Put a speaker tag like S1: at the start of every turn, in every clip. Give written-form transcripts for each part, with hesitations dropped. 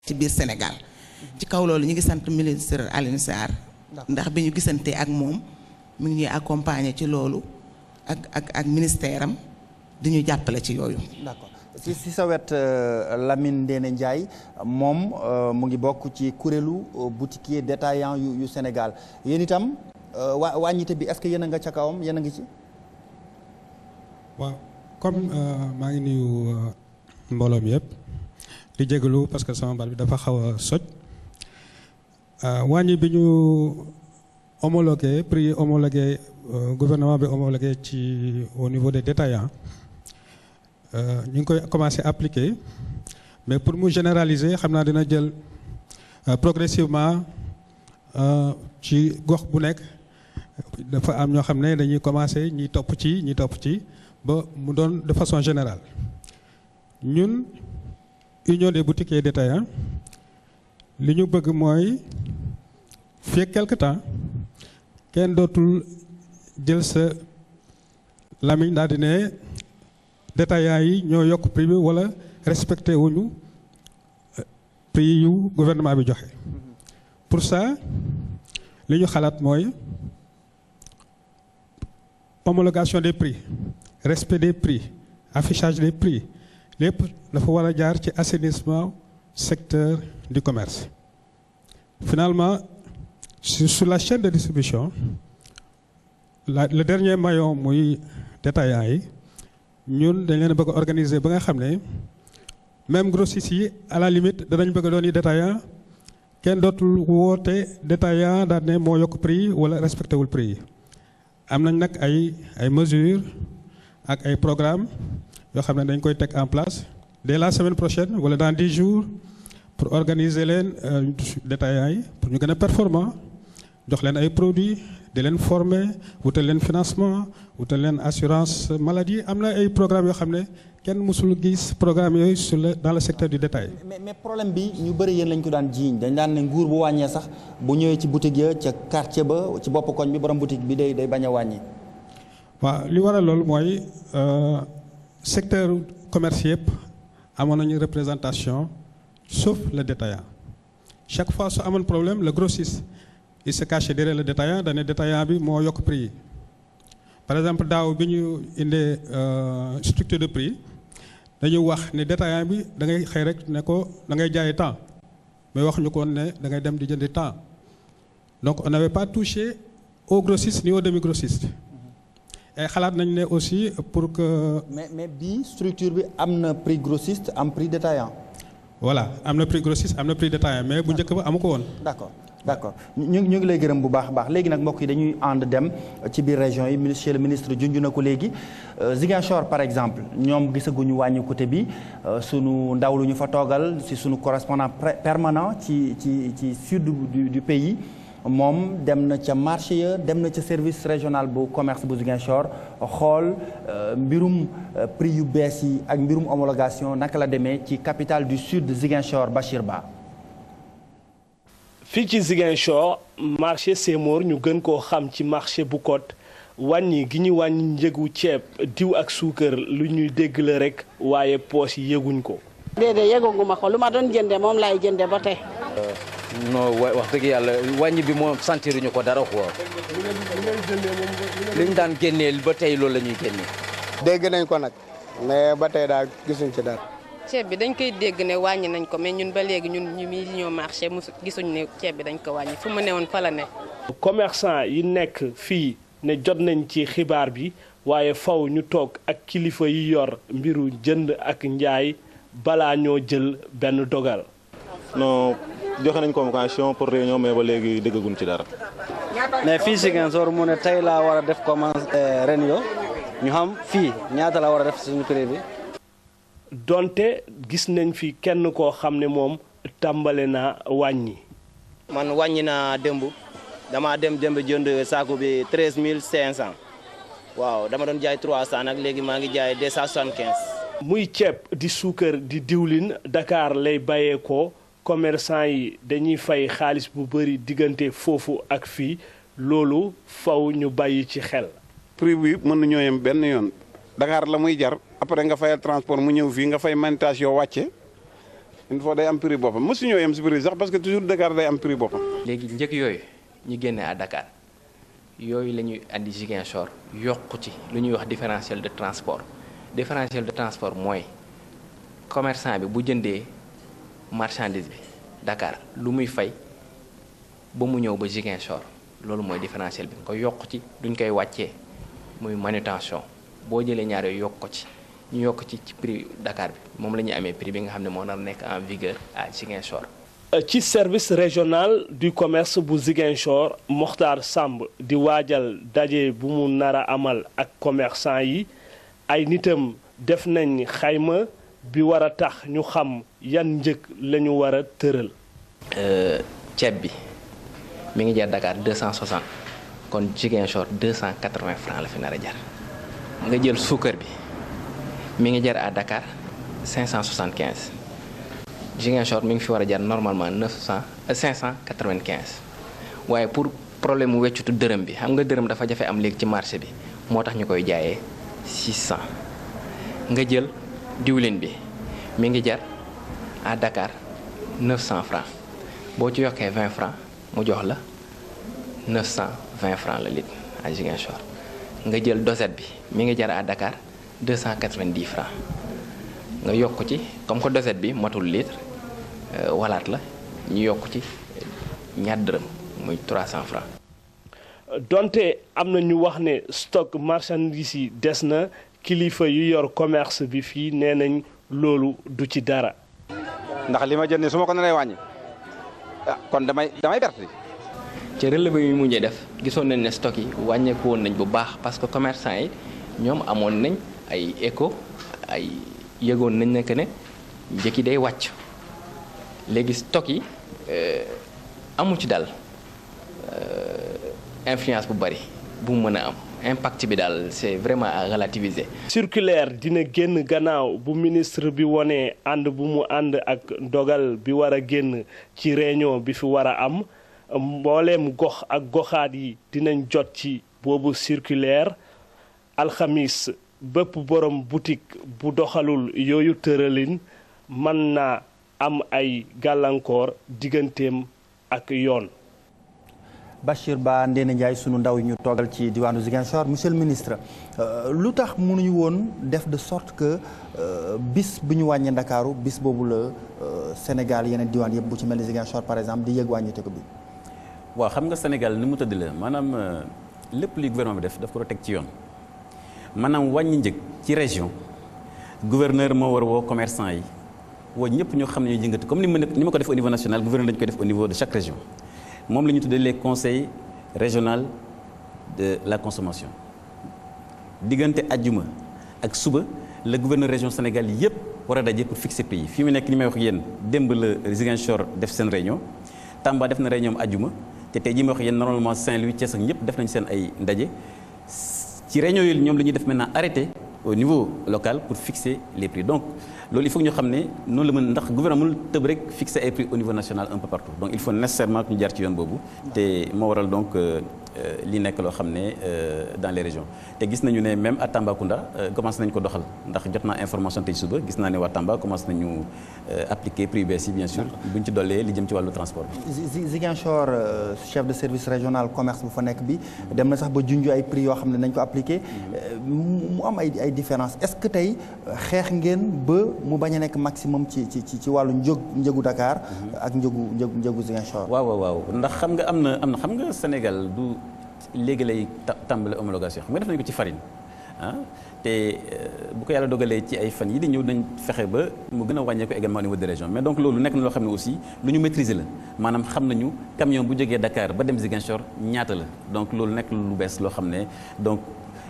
S1: ci biir Sénégal ci kaw loolu ñu ngi sant ministre Alioune Sarr ndax bi ñu gisantee ak moom mi ngi ñuy accompagner ci loolu ak ministère am di ñu jàppale ci yooyu.
S2: D'accord si sa wet Lamine Ndéné Ndiaye moom mu ngi bokk ci kuréelu boutiquier détaillant yu Sénégal yéen itam wàññite bi est-ce que yéen a nga ca kawam yéen a ngi ci.
S3: waaw comme maa ngi nuyu mbooloo mi yëpp di jégalu parce que sama baat bi dafa xaw a soj wàññi bi ñu homologué prix homologué gouvernement bi homologué ci au niveau des détaillants ñu ngi koy commencé appliquer mais pour mu généraliser xam naa dina jël progressivement ci gox bu nekk dafa am ñoo xam ne dañuy commencé ñi topp ci ba mu doon de façon générale ñun union des boutiquiers détaillants li ñu bëgg mooy fii quelque temps kenn dootul jël sa lamiñ daal di ne détaillants yi ñoo yokk prix bi wala respecté wuñu prix yu gouvernement bi joxe pour ça li ñu xalaat mooy homologation des prix respect des prix affichage des prix lépp dafa war a jaar ci assainissement secteur du commerce. Finalement sur la chaîne de distribution le dernier maillon muy détaillant yi ñun dañ leen bëgg a organiser ba nga xam ne même grossistes yi à la limite danañ bëgg a doon yi détaillant kenn dootul woote détaillant daal ne moo yokk prix wala respecté wul prix yi. am nañ nag ay mesures ak ay programmes yoo xam ne dañ koy teg en place dès la semaine prochaine wala dans 10 jours pour organiser leen détaillants yi pour ñu gën a performant jox leen ay produits di leen former wutal leen financement wutal leen assurance maladie am na ay programmes yoo xam ne kenn mësul gis programme yooyu dans le secteur du détail.
S2: mais problème bi ñu bëri yéen lañ ko daan jiiñ dañ daan ne nguur bu wàññee sax bu ñëwee ci boutique ya ca quartier ba ci bopp koñ bi borom boutique bi day bañ a wàññi.
S3: waaw li waral loolu mooy secteur commerce yëpp amoon nañu représentation sauf le détaillant chaque fois su amoon problème le grossiste il se cache derrière le détaillant dañ ne détaillant bi moo yokk prix yi par exemple daaw bi ñu indee structure de prix dañu wax ne détaillant bi da ngay xëy rek ne ko da ngay jaay temps mais wax ñu ko woon ne da ngay dem di jëndi temps donc on n'avait pas touché au grossiste ni au demi grossiste et xalaat nañ ne aussi pour que.
S2: mais bii structure bi am na prix grossiste am prix détaillant.
S3: voilà am na prix grossiste am na prix détaillant mais bu njëkk ba amu ko woon.
S2: d'accord ñu ngi lay gërëm bu baax a baax léegi nag mbokk yi dañuy ànd dem ci biir région yi monsieur le ministre junj na ko léegi Ziguinchor par exemple ñoom gisaguñu wàññi côté bi sunu ndaw lu ñu fa toogal ci sunu correspondant permanent ci sud du pays moom dem na ca marché ya dem na ca service régional bu commerce bu Ziguinchor xool mbirum prix yu bees yi ak mbirum homologation naka la demee ci capitale du sud Ziguinchor Bachir Ba.
S4: fii ci Ziguinchor marché Sémor ñu gën koo xam ci marché bu Kot wàññi gi ñu wàññi njëgu ceeb diw ak suukar lu ñuy dégg la rek waaye poos yi yëguñ ko.
S5: déedéet yëgaguma ko lu ma doon jënde moom laay jënde ba tey.
S6: non wax dëgg yàlla wàññi bi moom sentiruñu ko dara quoi. li ñu daan génneel ba tey loolu la ñuy génnee.
S7: dégg nañ ko nag mais ba tey daal gisuñ ci dara.
S8: ceeb bi dañ koy dégg ne wàññi nañ ko mais ñun ba léegi ñun ñu ñoo marché mu gisuñ ne ceeb bi dañ ko wàññi fu mu newoon fa la ne.
S4: commerçant yi nekk fii ne jot nañ ci xibaar bi waaye faw ñu toog ak kilifa yi yor mbiru jënd ak njaay balaa ñoo jël benn dogal.
S9: non joxe nañ convocation pour réunion mais ba léegi déggaguñ ci dara.
S10: mais fii Ziguinchor mu ne tey laa war a def commencé ren yo ñu xam fii ñaata la war a def suñu prix bi.
S4: donte gis nañ fi kenn koo xam ne moom tàmbale na wàññi.
S11: man wàññi naa démb dama dem jënd saako bi 13500 waaw dama doon jaay 300 nag léegi maa ngi jaay 275.
S4: muy ceeb di suukar di diwlin Dakar lay bàyyeekoo commerçant yi dañuy fay xaalis bu bëri diggante foofu ak fii loolu faw ñu bàyyi ci xel.
S12: prix bi mën nañoo yem benn yoon Dakar la muy jar après nga fayal transport mu ñëw fii nga fay manutention wàcce il faut day am prix boppam mosuñoo yem si prix sax parce que toujours Dakar day am prix boppam.
S13: léegi njëg yooyu ñu génne à Dakar yooyu la ñuy andi Ziguinchor yokku ci lu ñuy wax différentiel de transport mooy commerçant bi bu jëndee marchandise bi Dakar lu muy fay ba mu ñëw ba Ziguinchor loolu mooy différentiel bi nga ko yokk ci duñ koy wàccee muy manutention boo jëlee ñaar yooyu yokk ko ci ñu yokk ci prix Dakar bi moom la ñuy amee prix bi nga xam ne moo nar nekk en vigueur à Ziguinchor.
S4: ci service régional du commerce bu Ziguinchor Mokhtar Samb di waajal daje bu mu nar a amal ak commerçant yi ay nitam def nañ xayma bi war a tax ñu xam yan njëg la ñu war a tëral.
S13: ceeb bi mi ngi jar Dakar 260 kon Ziguinchor 280 francs la fi nar a jar nga jël suukar bi mi ngi jar à Dakar 575 Ziguinchor mi ngi fi war a jar normalement 595 waaye pour problème mu weccutu dërëm bi xam nga dërëm dafa jafe am léegi ci marché bi moo tax ñu koy jaayee 600 nga jël diwlin bi mi ngi jar à Dakar 900 francs boo ci yokkee 20 francs mu jox la 920 francs le litre à Ziguinchor nga jël dosette bi mi ngi jar à Dakar 290 francs nga yokk ci comme que dosette bi matul litre walaat la ñu yokk ci ñaar dërëm muy 300 francs.
S4: donte am na ñu wax ne stock marchandise yi des na kilifa yu yor commerce bi fii nee nañ loolu du ci dara.
S14: ndax li ma jëndee su ma ko naree wàññi kon damay perte.
S13: ci relevé yu mujjee def gisoon nañ ne stock yi wàññeeku woon nañ bu baax parce que commerçant yi ñoom amoon nañ ay écho ay yëgoon nañ ne que ne njëkk yi day wàcc léegi stock yi amu ci daal influence bu bari bu mu mën a am impact bi daal c'est vraiment à relativiser.
S4: circulaire dina génn gannaaw bu ministre bi wonee ànd bu mu ànd ak ndogal bi war a génn ci réunion bi fi war a am. mbooleem gox ak goxaat yi dinañ jot ci boobu circulaire alxamis bépp borom boutique bu doxalul yooyu tëralin mën naa am ay gàllankoor digganteem ak yoon.
S2: Bachir Ba Ndéné Ndiaye sunu ndaw yi ñu toogal ci diwaanu Ziguinchor monsieur le ministre lu tax mënuñu woon def de sorte que bis bu ñu wàññee Ndakaaru bis boobu la Sénégal yeneen diwaan yëpp bu ci mel ni Ziguinchor par exemple di yëg wàññite ko bi.
S15: waaw xam nga Sénégal ni mu tëdd la maanaam lépp li gouvernement bi daf ko teg ci yoon maanaam wàññi njëg ci région gouverneur moo war a woo commerçant yi woo ñëpp ñoo xam ne ñuy jëngati comme ni ma ko def au niveau national gouverneur dañu koy def au niveau de chaque région moom la ñu tuddee les conseils régional de la consommation diggante ajjuma ak suba le gouverneur région Sénégal yëpp war a daje pour fixer prix yi fi mu nekk ni may wax yéen démb la Ziguinchor def seen réunion Tamba def na réunion ajjuma te tey jii may wax yéen normalement Saint-Louis Thiès ak ñëpp def nañu seen ay ndaje ci réunion yooyu ñoom la ñuy def maintenant arrêté au niveau local pour fixer les prix donc loolu il faut que ñu xam ne noonu la mën ndax gouvernement mënul tëb rek fixer ay prix au niveau national un peu partout donc il faut nécessairement que ñu jaar ci yoon boobu te moo waral donc li nekk loo xam ne dans les régions te gis nañu ne même à Tambacounda commencé nañu ko doxal ndax jot naa information tey suba gis naa ne waa Tamba commencé nañu appliquer prix bees yi bien sûr buñ ci dollee li jëm ci wàllu transport bi.
S2: Ziguinchor chef de service régional commerce bu fa nekk bi dem na sax ba junj ay prix yoo xam ne nañ ko appliquer mu am ay différence est-ce que tey xeex ngeen ba mu bañ a nekk maximum ci wàllu njëgu Dakar ak njëgu Ziguinchor.
S15: waaw ndax xam nga am na xam nga Sénégal du léegi lay tàmbale homologation xam nga def nañu ko ci farine te bu ko yàlla dogalee ci ay fan yi di ñëw dañ fexe ba mu gën a wàññeeku également au niveau des régions mais donc loolu nekk na loo xam ne aussi lu ñu maîtriser la maanaam xam nañu camion bu jógee Dakar ba dem Ziguinchor ñaata la donc loolu nekk lu bees loo xam ne donc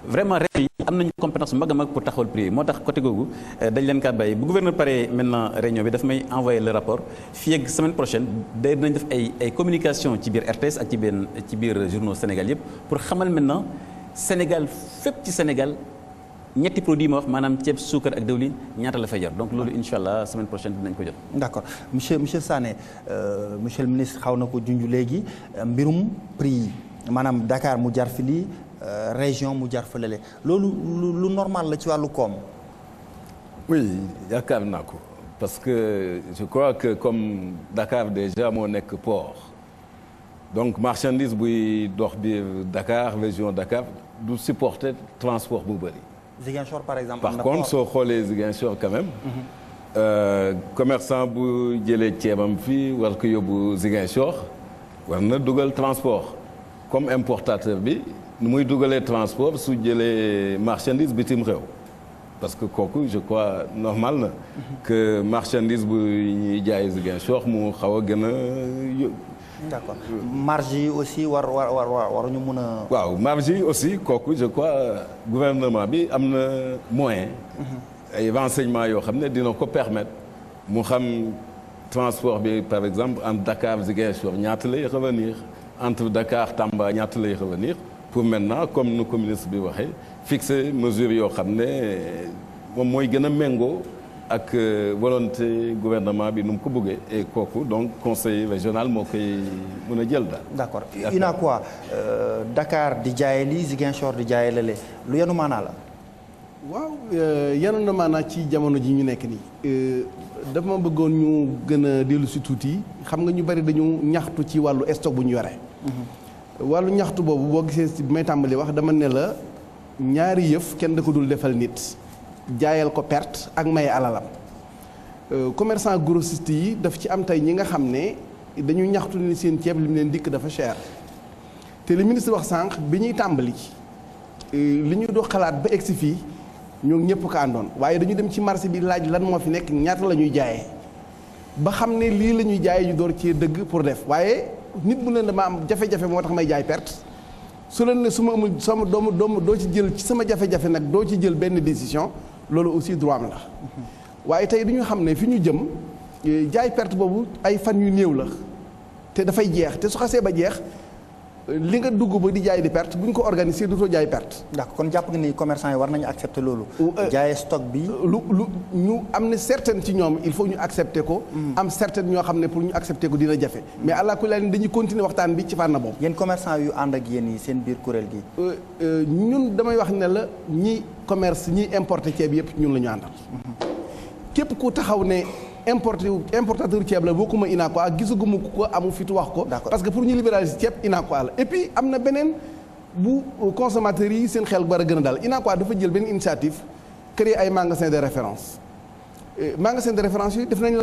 S15: vraiment régions yi am nañu compétence mag a mag pour taxawal prix moo tax côté googu dañ leen kaa bàyyi bu gouverneur paree maintenant réunion bi daf may envoyer le rapport fii ak semaine prochaine day dinañ def ay communication ci biir RTS ak ci biir journaux Sénégal yëpp pour xamal maintenant Sénégal fépp ci Sénégal ñetti produits ma wax maanaam ceeb suukar ak dawlin ñaata la fay jar donc loolu incha allah semaine prochaine dinañ ko jot.
S2: d'accord monsieur Sané monsieur le ministre xaw na ko junj léegi mbirum prix yi maanaam Dakar mu jar fi lii région mu jar fa lële loolu lu normal la ci wàllu koom.
S16: oui yaakaar naa ko parce que je crois que comme Dakar déjà moo nekk port donc marchandise buy dox biir Dakar région Dakar du supporter transport bu bëri.
S2: Ziguinchor par exemple.
S16: par contre soo xoolee Ziguinchor quand même. Commerçant bu jëlee ceebam fii war ko yóbbu Ziguinchor war na dugal transport comme importateur bi nu muy dugalee transport su jëlee marchandise bitim réew. parce que kooku je crois normal na que marchandise bu ñuy jaay Ziguinchor mu xaw a gën a.
S2: d'accord marge yi aussi waruñu mën a.
S16: waaw marge yi aussi kooku je crois gouvernement bi am na moyen. ay renseignements yoo xam ne dina ko permettre mu xam transport bi par exemple entre Dakar Ziguinchor ñaata lay revenir entre Dakar Tamba ñaata lay revenir pour maintenant comme nu ko ministre bi waxee. fixer mesure yoo xam ne moom mooy gën a méngoo ak volonté gouvernement bi nu mu ko bëggee et kooku donc conseil régional moo koy mën a jël daal.
S2: d'accord UNACOIS Dakar di jaaye lii Ziguinchor di jaaye lale lu yenu maanaa la.
S17: waaw yenu na maanaa ci jamono ji ñu nekk nii dafa ma bëggoon ñu gën a dellu si tuuti xam nga ñu bari dañu ñaxtu ci wàllu stock bu ñu yore. wàllu ñaxtu boobu boo gisee si bi may tàmbali wax dama ne la. ñaari yëf kenn da ko dul defal nit jaayal ko perte ak maye alalam commerçant grossiste yi daf ci am tey ñi nga xam ne dañu ñaxtu ni seen ceeb li mu leen dikk dafa cher te li ministre wax sànq bi ñuy tàmbali li ñu doon xalaat ba egsi fii ñoo ñëpp ko àndoon waaye dañu dem ci marché bi laaj lan moo fi nekk ñaata la ñuy jaayee ba xam ne lii la ñuy jaayee ñu door ci dëgg pour def waaye nit bu leen dama am jafe-jafe moo tax may jaay perte su leen ne su ma amul sama doomu doo ci jël ci sama jafe-jafe nag doo ci jël benn décision loolu aussi droit am la waaye tey du ñu xam ne fi ñu jëm jaay perte boobu ay fan yu néew la te dafay jeex te su xasee ba jeex li nga dugg ba di jaay di perte bu ñu ko organiser dootoo jaay perte.
S2: d'accord kon jàpp nga ni commerçant yi war nañu accepter loolu. jaayee stock bi.
S17: lu ñu am na certaine ci ñoom il faut ñu accepter ko. am certaine ñoo xam ne pour ñu accepter ko dina jafe. mais allah kulli aal dañuy continuer waxtaan bi ci fànn boobu.
S2: yéen commerçant yu ànd ak yéen yi seen biir kuréel gi.
S17: ñun damay wax ne la ñi commerce ñi importer ceeb yëpp ñun la ñu àndal. képp ku taxaw ne. importateur ceeb la bokkuma UNACOIS gisaguma ku ko amu fitu wax ko. parce que pour ñu libéraliser ceeb UNACOIS la et puis am na beneen bu consommateurs yi seen xel war a gën a daal UNACOIS dafa jël benn initiative créer ay magasin de référence magasin de référence yi def nañ